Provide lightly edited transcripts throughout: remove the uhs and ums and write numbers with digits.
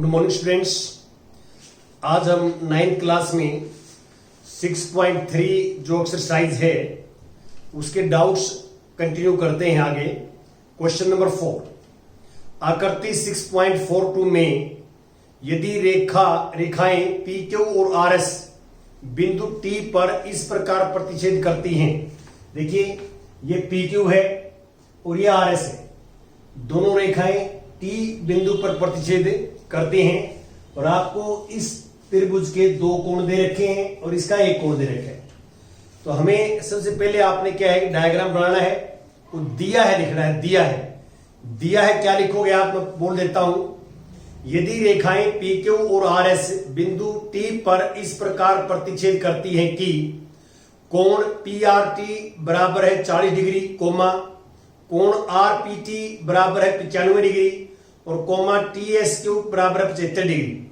Good morning students. आज हम 9th class में 6.3 जो एक्सरसाइज है उसके डाउट्स कंटिन्यू करते हैं आगे। क्वेश्चन नंबर 4, आकृति 6.42 में यदि रेखाएं PQ और RS बिंदु T पर इस प्रकार प्रतिच्छेद करती हैं। देखिए ये PQ है और ये RS है, दोनों रेखाएं T बिंदु पर प्रतिच्छेद करते हैं और आपको इस त्रिभुज के दो कोण दे रखे हैं और इसका एक कोण दे रखा है। तो हमें सबसे पहले आपने क्या है डायग्राम बनाना है, वो दिया है लिखना है। दिया है क्या लिखोगे आप, मैं बोल देता हूं। यदि रेखाएं PQ और RS बिंदु T पर इस प्रकार प्रतिच्छेद करती हैं कि कोण PRT बराबर है 40 डिग्री, कोमा कोण RPT बराबर है 95 डिग्री और कोमा TSQ बराबर है 75 डिग्री।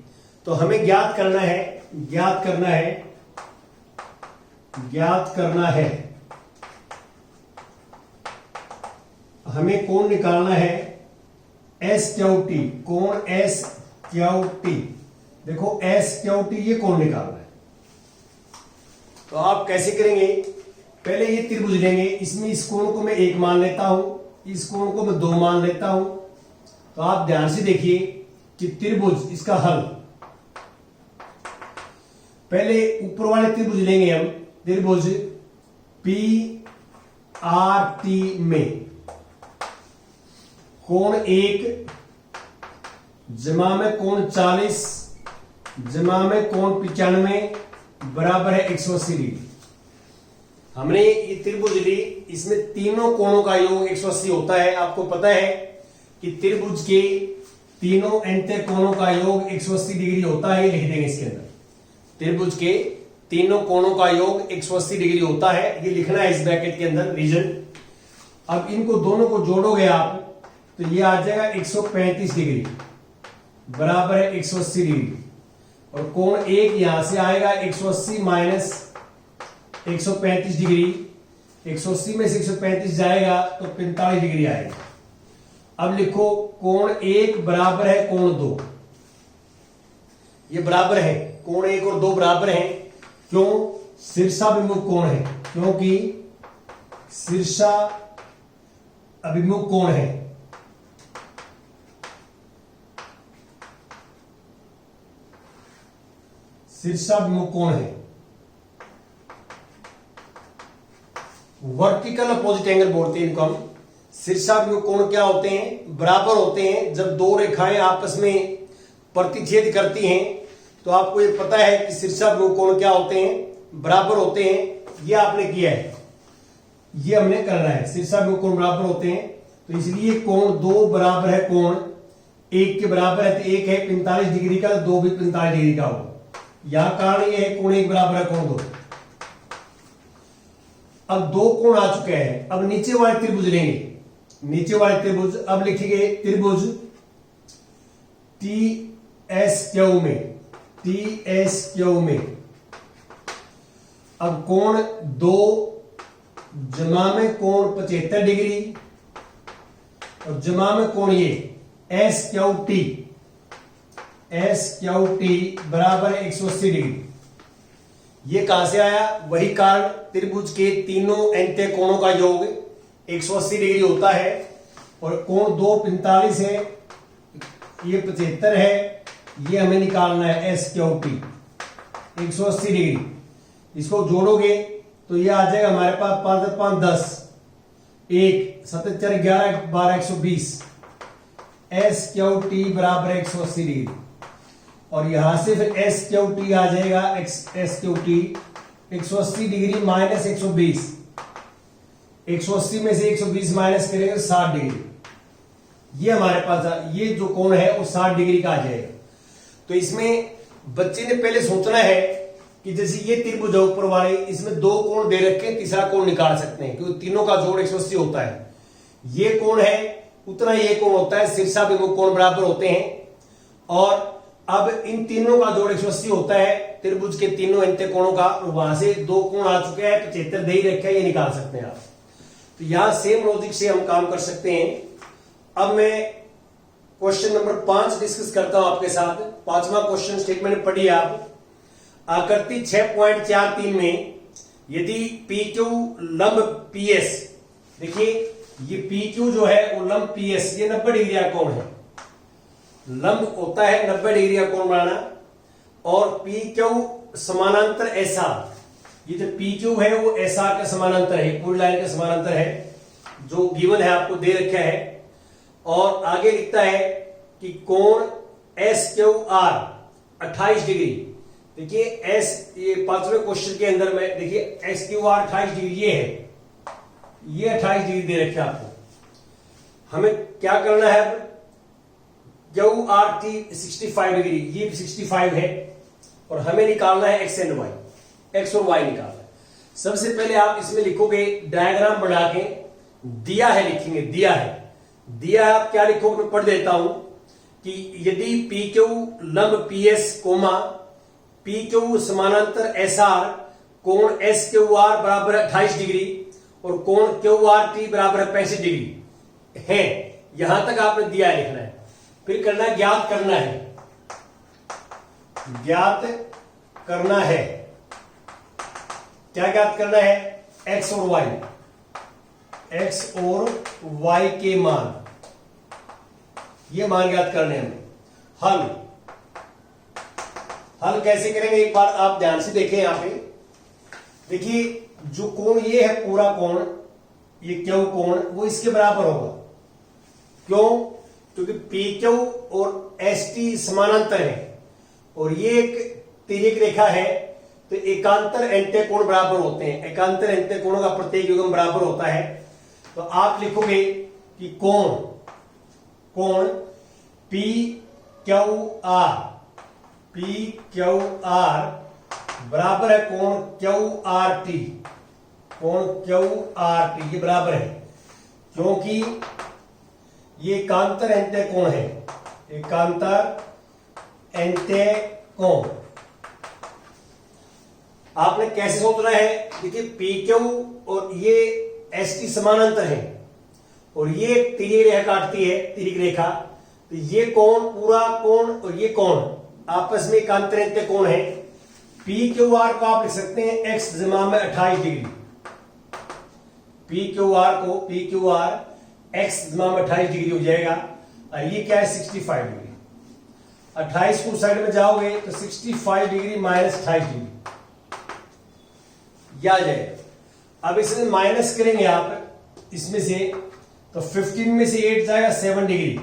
तो हमें ज्ञात करना है हमें कोण निकालना है SQT, कोण SQT। देखो SQT ये कोण निकालना है। तो आप कैसे करेंगे, पहले ये त्रिभुज लेंगे, इसमें इस कोण को मैं 1 मान लेता हूं, इस कोण को मैं 2 मान लेता हूं। तो आप ध्यान से देखिए कि त्रिभुज इसका हल, पहले ऊपर वाले त्रिभुज लेंगे हम, त्रिभुज PRT में कोण 1 जमा में कोण 40 जमा में कोण 95 बराबर है 180 डिग्री। हमने ये त्रिभुज ली, इसमें तीनों कोणों का योग 180 होता है। आपको पता है कि त्रिभुज के तीनों अंत्य कोणों का योग 180 डिग्री होता है। लिख देंगे इसके अंदर, त्रिभुज के तीनों कोणों का योग 180 डिग्री होता है, ये लिखना है इस ब्रैकेट के अंदर रीजन। अब इनको दोनों को जोड़ोगे आप तो ये आ जाएगा 135 डिग्री बराबर है 180 डिग्री और कोण 1 यहां से आएगा 180 माइनस 135 डिग्री, 180 में से 135 जाएगा तो 45 डिग्री आएगा। अब लिखो कोण 1 बराबर है कोण 2, ये बराबर है, कोण 1 और 2 बराबर हैं। क्यों? शीर्षाभिमुख कोण है, क्योंकि शीर्षा अभिमुख कोण है। शीर्षाभिमुख कोण है। वर्टिकल अपोजिट एंगल बोलते हैं इनको हम। शीर्षाभिमुख कोण क्या होते हैं? बराबर होते हैं। जब दो रेखाएं आपस में प्रतिच्छेद करती हैं तो आपको ये पता है कि शीर्षाभिमुख कोण क्या होते हैं? बराबर होते हैं। ये आपने किया है, ये हमने करना है। शीर्षाभिमुख कोण बराबर होते हैं, तो इसलिए कोण 2 बराबर है कोण 1 के बराबर है। तो 1 है 45 डिग्री का, 2 भी 45 डिग्री का होगा। यहां कारण यह है कोण 1 बराबर है कोण 2। अब 2 कोण आ चुके हैं। अब नीचे वाले त्रिभुज लेंगे, नीचे वाले त्रिभुज अब लिखेंगे त्रिभुज TSQ में अब कोण 2 जमा में कोण 75 डिग्री और जमा में कोण ये SQT बराबर है 180 डिग्री। ये कहां से आया? वही कारण, त्रिभुज के तीनों अंत्य कोणों का योग 180 डिग्री होता है और कोण 2 45 है, ये 75 है। ये हमें निकालना है SQT 180 डिग्री। इसको जोड़ोगे तो ये आ जाएगा हमारे पास 5 5 10 1 7 4 11 12 120। SQT बराबर 180 डिग्री और यहां से फिर SQT आ जाएगा। SQT 180 डिग्री माइनस 120, 180 में से 120 माइनस करेंगे 60 डिग्री। ये हमारे पास ये जो कोण है वो 60 डिग्री का आ जाएगा। तो इसमें बच्चे ने पहले सोचना है कि जैसे ये त्रिभुज है ऊपर वाले, इसमें 2 कोण दे रखे हैं, तीसरा कोण निकाल सकते हैं क्योंकि तीनों का जोड़ 180 होता है। ये कोण है उतना ये कोण होता है, शीर्षाभिमुख कोण बराबर होते हैं। और अब इन तीनों का जोड़ 180 होता है, त्रिभुज के तीनों अंत्य कोणों का। वहां से 2 कोण आ चुके हैं, 75 दे ही रखे हैं, ये निकाल सकते हैं आप। तो यहां सेम लॉजिक से हम काम कर सकते हैं। अब मैं क्वेश्चन नंबर 5 डिस्कस करता हूं आपके साथ। 5वां क्वेश्चन स्टेटमेंट पढ़िए आप। आकृति 6.43 में यदि पी क्यू लंब पी एस, देखिए ये पी क्यू जो है वो लंब पी एस, ये 90 डिग्री का कोण है। लंब होता है 90 डिग्री का कोण बनाना, और पी क्यू समानांतर एस आर, ये जो पी क्यू है वो एस आर का समानांतर है, पूरी लाइन का समानांतर है, जो गिवन है आपको दे रखा है। और आगे लिखता है कि कोण एस क्यू आर 28 डिग्री। देखिए एस, ये 5वें क्वेश्चन के अंदर में देखिए एस क्यू आर 28 डिग्री ये है, ये 28 डिग्री दे रखे आपको। हमें क्या करना है, क्यू आर टी 65 डिग्री, ये 65 है, और हमें निकालना है एक्स एंड वाई, एक्स और वाई निकालना है। सबसे पहले आप इसमें लिखोगे डायग्राम बना के, दिया है लिखेंगे, दिया है, दिया है आप क्या लिखोगे, मैं पढ़ देता हूं कि यदि पी क्यू लंब P S comma P Q समानांतर एस आर, कोण एस क्यू आर बराबर 28 डिग्री और कोण क्यू आर टी बराबर 65 डिग्री है, यहां तक आपने दिया लिखना है। फिर करना है ज्ञात करना है, ज्ञात करना है। क्या ज्ञात करना है, एक्स और वाई, एक्स और वाई के मान, ये मान ज्ञात करने हैं। हल, हल कैसे करेंगे एक बार आप ध्यान से देखें। यहां पे देखिए जो कोण ये है, पूरा कोण, ये क्यू कोण वो इसके बराबर होगा। क्यों? क्योंकि पी क्यू और एस टी समानांतर है, और ये एक तिर्यक रेखा है, तो एकांतर एंटेकोण बराबर होते हैं। एकांतर एंटेकोणों का प्रत्येक युग्म बराबर होता है। तो आप लिखोगे कि कोण, कोण P Q R, P Q R बराबर है कोण क्यू आर टी, कोण क्यू आर टी ये बराबर है, क्योंकि ये एकांतर एंटेकोण है, एकांतर एंटेकोण। आपने कैसे सोचना है, देखिए पी क्यू और ये एस टी समानांतर है, और ये तिर्यक रेखा काटती है, तिर्यक रेखा, तो ये कोण, पूरा कोण और ये कोण आपस में एकांतर एंटेकोण है। पी क्यू आर को आप लिख सकते हैं एक्स जमा में 28 डिग्री, पी क्यू आर को, पी क्यू आर एक्स जमा में 28 डिग्री हो जाएगा, और ये क्या है 65 डिग्री। 28 को साइड में जाओगे तो 65 डिग्री माइनस 28 डिग्री यह आ जाएगा। अब इसे माइनस करेंगे आप इसमें से, तो 15 में से 8 जाएगा 7 डिग्री,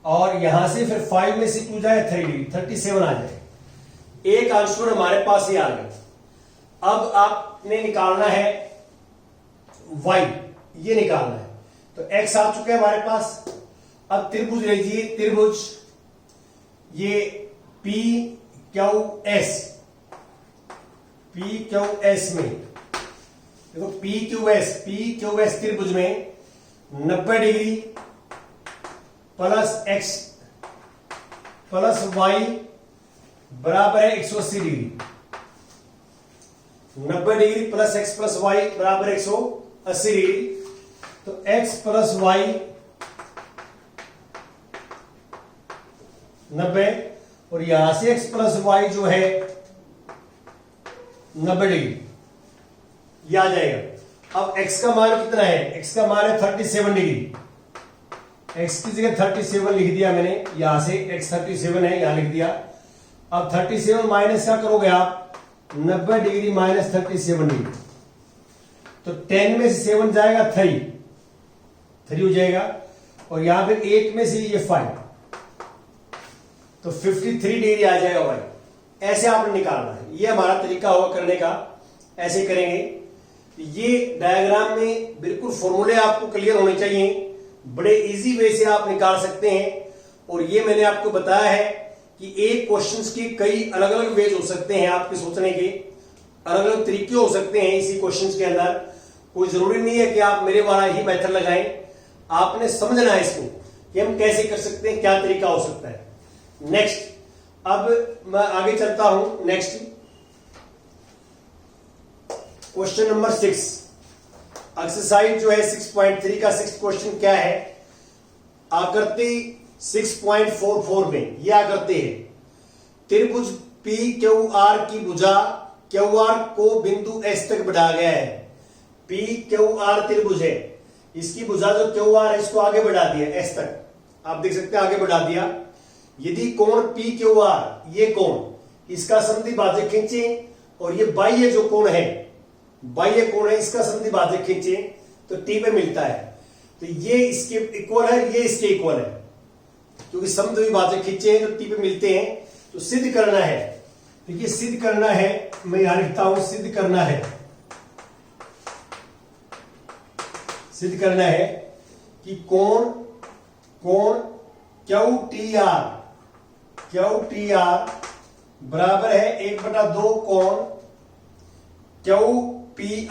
और यहां से फिर 5 में से 2 जाएगा 3 डिग्री, 37 आ जाएगा। एक आंसर हमारे पास ही आ गया। अब आपने निकालना है y, ये निकालना है। तो x आ चुके हैं हमारे पास। अब त्रिभुज लीजिए, त्रिभुज ये P Q S, P Q S में देखो पी क्यू एस त्रिभुज में 90 degree plus X plus Y बराबर है 180 degree. 90 degree plus X plus Y बराबर 180 डिग्री। तो एक्स प्लस वाई 90, और यहां से एक्स प्लस वाई जो है 90 डिग्री, यह आ जाएगा। अब x का मान कितना है, x का मान है 37 डिग्री। x की जगह 37 लिख दिया मैंने, यहां से x 37 है, यहां लिख दिया। अब 37 माइनस क्या करोगे आप, 90 डिग्री माइनस 37 डिग्री, तो 10 में से 7 जाएगा 3 हो जाएगा, और यहां पे 8 में से ये 5, तो 53 डिग्री आ जाएगा भाई। ऐसे आपने निकालना है, ये हमारा तरीका होगा करने का, ऐसे करेंगे। ये डायग्राम में बिल्कुल फॉर्मूले आपको क्लियर होने चाहिए, बड़े इजी वे से आप निकाल सकते हैं। और ये मैंने आपको बताया है कि एक क्वेश्चंस के कई अलग अलग वेज हो सकते हैं, आपके सोचने के अलग अलग तरीके हो सकते हैं इसी क्वेश्चंस के अंदर। कोई जरूरी नहीं है कि आप मेरे वाला ही मेथड लगाएं, आपने समझना है इसको कि हम कैसे कर सकते हैं, क्या तरीका हो सकता है। नेक्स्ट, अब मैं आगे चलता हूं। नेक्स्ट क्वेश्चन नंबर 6, एक्सरसाइज जो है 6.3 का 6th क्वेश्चन क्या है, आकृति 6.44 में यह आकृति है, त्रिभुज पी क्यू आर की भुजा क्यू आर को बिंदु एस तक बढ़ाया गया है। पी क्यू आर त्रिभुज है, इसकी भुजा जो क्यू आर है इसको आगे बढ़ा दिया एस तक, आप देख सकते हैं आगे बढ़ा दिया। यदि कोण पी क्यू आर, ये कोण, इसका समद्वि भाजक खींचे और ये बाह्य जो कोण है, बाह्य कोण है, इसका समद्वि भाजक खींचे तो टी पे मिलता है। तो ये इसके इक्वल है, ये इसके इक्वल है, क्योंकि समद्वि भाजक खींचे हैं तो टी पे मिलते हैं। तो सिद्ध करना है, देखिए सिद्ध करना है, मैं यहां लिखता हूं सिद्ध करना है। सिद्ध करना है कि कोण क्यू टी आर बराबर है 1/2 कोण क्यू पी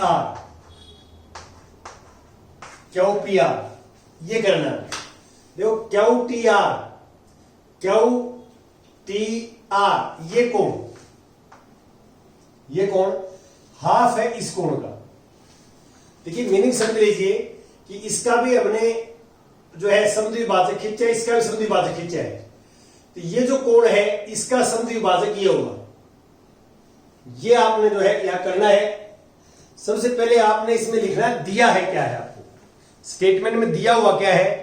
आर, ये करना है। देखो क्यू टी आर ये कोण हाफ है इस कोण का। देखिए मीनिंग समझ लीजिए कि इसका भी हमने जो है समद्वि भाजक खींचा है, इसका भी समद्वि भाजक खींचा है। तो ये जो कोण है इसका समद्वि भाजक ये होगा। ये आपने जो है यहां करना है। सबसे पहले आपने इसमें लिखना है दिया है क्या है, आपको स्टेटमेंट में दिया हुआ क्या है।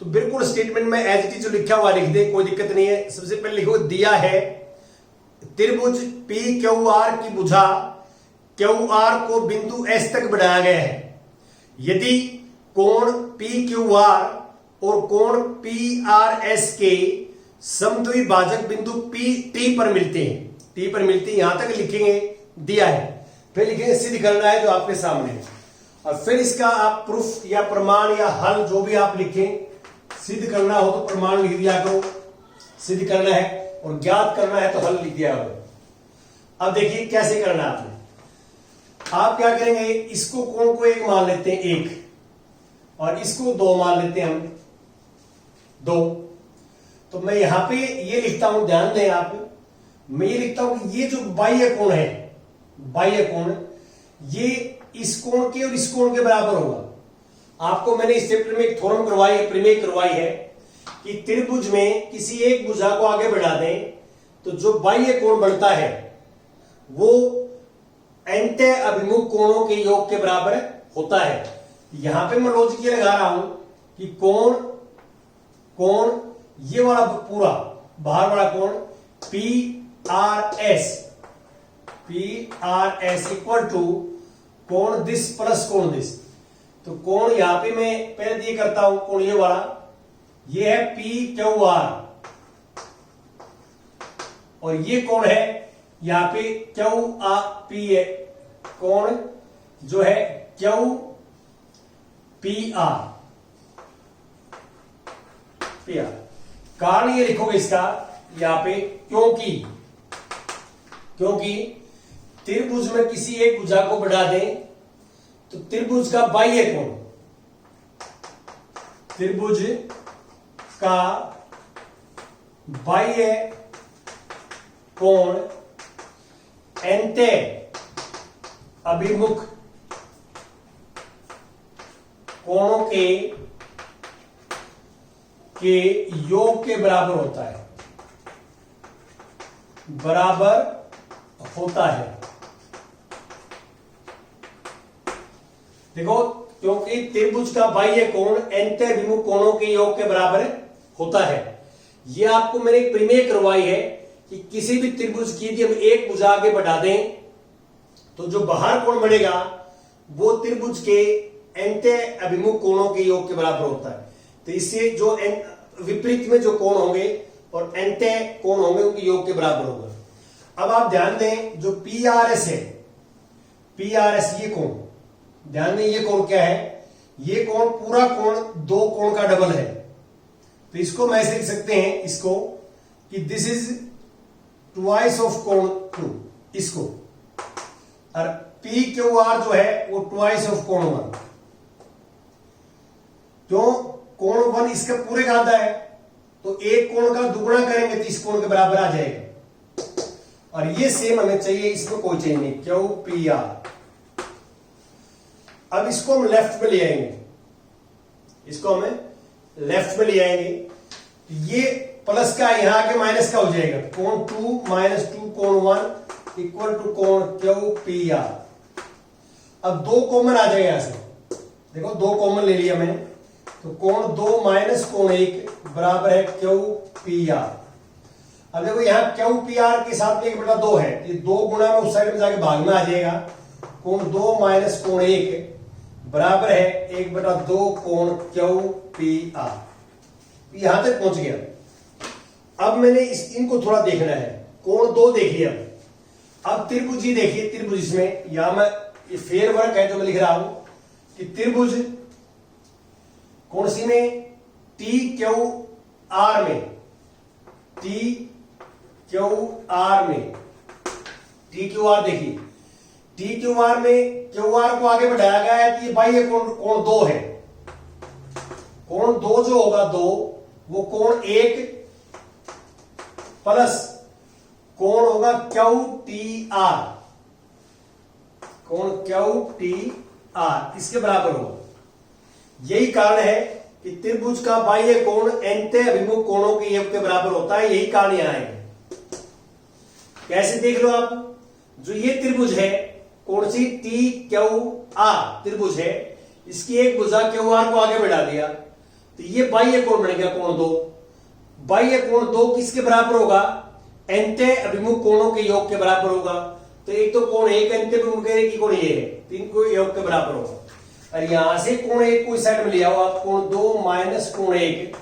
तो बिल्कुल स्टेटमेंट में एज इट इज जो लिखा हुआ लिख दे, कोई दिक्कत नहीं है। सबसे पहले लिखो दिया है त्रिभुज पी क्यू आर की भुजा क्यू आर को बिंदु एस तक बढ़ाया गया है। यदि कोण पी क्यू आर और कोण पी आर एस के समद्वि भाजक बिंदु पी टी पर मिलते हैं, यहां तक लिखेंगे दिया है। फिर लिखेंगे सिद्ध करना है जो आपके सामने है, और फिर इसका आप प्रूफ या प्रमाण या हल जो भी आप लिखें। सिद्ध करना हो तो प्रमाण लिख दिया करो, सिद्ध करना है, और ज्ञात करना है तो हल लिख दिया करो। अब देखिए कैसे करना है आपने। आप क्या करेंगे, इसको कोण को 1 मान लेते हैं 1, और इसको 2 मान लेते हैं हम 2। तो मैं यहां पे ये लिखता हूं, ध्यान दें आप, मैं ये लिखता हूं कि ये जो बाह्य कोण है, बाह्य कोण ये इस कोण के और इस कोण के बराबर होगा। आपको मैंने इस चैप्टर में एक थ्योरम करवाई है, प्रमेय करवाई है कि त्रिभुज में किसी एक भुजा को आगे बढ़ा दें तो जो बाह्य कोण बनता है वो एंटे अभिमुख कोणों के योग के बराबर होता है। यहां पे मैं लॉजिक ये लगा रहा हूं कि कोण ये वाला पूरा बाहर वाला कोण P R S equal to कोण दिस प्लस कोण दिस। तो कोण यहां पे मैं पहले ये करता हूं, कोण ये वाला ये है पी क्यू आर, और ये कोण है यहां पे क्यू आर पी है, कोण जो है क्यू पी आर। कारण ये लिखोगे इसका यहां पे, क्योंकि त्रिभुज में किसी एक भुजा को बढ़ा दें तो त्रिभुज का बाह्य कोण, त्रिभुज का बाह्य कोण एंटे अभिमुख कोणों के योग के बराबर होता है। देखो क्योंकि त्रिभुज का बाह्य कोण एंटे अभिमुख कोणों के योग के बराबर होता है। यह आपको मैंने एक प्रमेय करवाई है कि किसी भी त्रिभुज की यदि हम एक भुजा आगे बढ़ा दें तो जो बाहर कोण बनेगा वो त्रिभुज के एंटे अभिमुख कोणों के योग के बराबर होता है। तो इससे जो विपरीत में जो कोण होंगे और एंटे कोण होंगे उनके योग के बराबर होगा। अब आप ध्यान दें जो पी आर एस है, पी आर एस ये कोण, ध्यान दें ये कोण क्या है, ये कोण पूरा कोण 2 कोण का डबल है। तो इसको मैं ऐसे लिख सकते हैं इसको कि दिस इज ट्वाइस ऑफ कोण 2, इसको, और पी क्यू आर जो है वो ट्वाइस ऑफ कोण 1। क्यों, कोण 1 इसका पूरे का आधा है, तो एक कोण का दुगुना करेंगे तो इस कोण के बराबर आ जाएगा। और ये सेम हमें चाहिए, इसमें कोई चेंज नहीं, क्यू पी आर। अब इसको हम लेफ्ट में ले आएंगे, इसको हमें लेफ्ट में ले आएंगे, ये प्लस का यहां आके माइनस का हो जाएगा, कोण 2 माइनस 2 कोण 1 इक्वल टू कोण क्यू पी आर। अब 2 कॉमन आ जाएगा यहां से, देखो 2 कॉमन ले लिया मैंने, तो कोण 2 माइनस कोण 1 बराबर है क्यू पी आर। अब देखो यहां क्यू पी आर के साथ में 1/2 है, ये 2 गुणा में उस साइड में जाके भाग में आ जाएगा, कोण 2 माइनस कोण 1 बराबर है 1/2 कोण क्यू पी आर। यहां तक पहुंच गया। अब मैंने इनको थोड़ा देखना है, कोण 2 देख लिया, अब त्रिभुज देखिए, त्रिभुज इसमें यहां मैं ये फेर वर्क है जो मैं लिख रहा हूं कि त्रिभुज कौन सी में, टी क्यू आर में, टी क्यू आर में, टी क्यू आर देखिए, टी क्यू आर में क्यू आर को आगे बढ़ाया गया है कि भाई ये कोण 2 है, कोण 2 जो होगा 2 वो कोण 1 प्लस कोण होगा क्यू टी आर, कोण क्यू टी आर इसके बराबर होगा। यही कारण है कि त्रिभुज का बाह्य कोण अंतः अभिमुख कोणों के योग के बराबर होता है, यही कारण यहां है। कैसे देख लो आप, जो ये त्रिभुज है कौन सी, टी क्यू आर त्रिभुज है, इसकी एक भुजा क्यू आर को आगे बढ़ा दिया तो ये बाह्य कोण बन गया कोण 2। बाह्य कोण 2 किसके बराबर होगा, अंतः अभिमुख कोणों के योग के बराबर होगा। तो एक तो कोण 1 अंतः अभिमुख है कि कोण ये है, तो इनको योग के बराबर होगा। और यहां से कोण 1 को इस साइड में ले आओ आप, कोण 2 माइनस कोण 1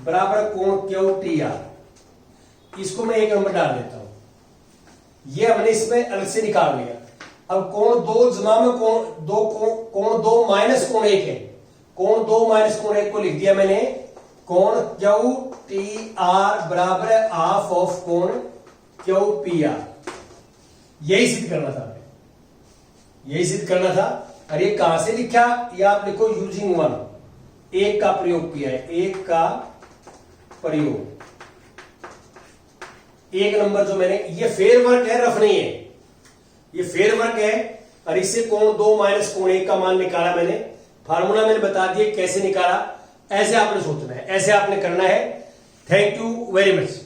बराबर कोण क्यू टी आर। इसको मैं 1 नंबर डाल देता हूं, ये हमने इसमें अलग से निकाल लिया। अब कोण 2 जमा में कोण 2 माइनस कोण 1 है, कोण 2 माइनस कोण 1 को लिख दिया मैंने, कोण क्यू टी आर बराबर है हाफ ऑफ कोण क्यू पी आर। यही सिद्ध करना था, यही सिद्ध करना था। और ये कहां से लिखा, ये आप लिखो यूजिंग 1, 1 का प्रयोग किया है, 1 का प्रयोग, 1 नंबर जो मैंने, ये फेर वर्क है, रफ नहीं है, ये फेर वर्क है। और इससे कोण 2 माइनस कोण 1 का मान निकाला मैंने, फार्मूला मैंने बता दिया कैसे निकाला, ऐसे आपने सोचना है, ऐसे आपने करना है। Thank you very much.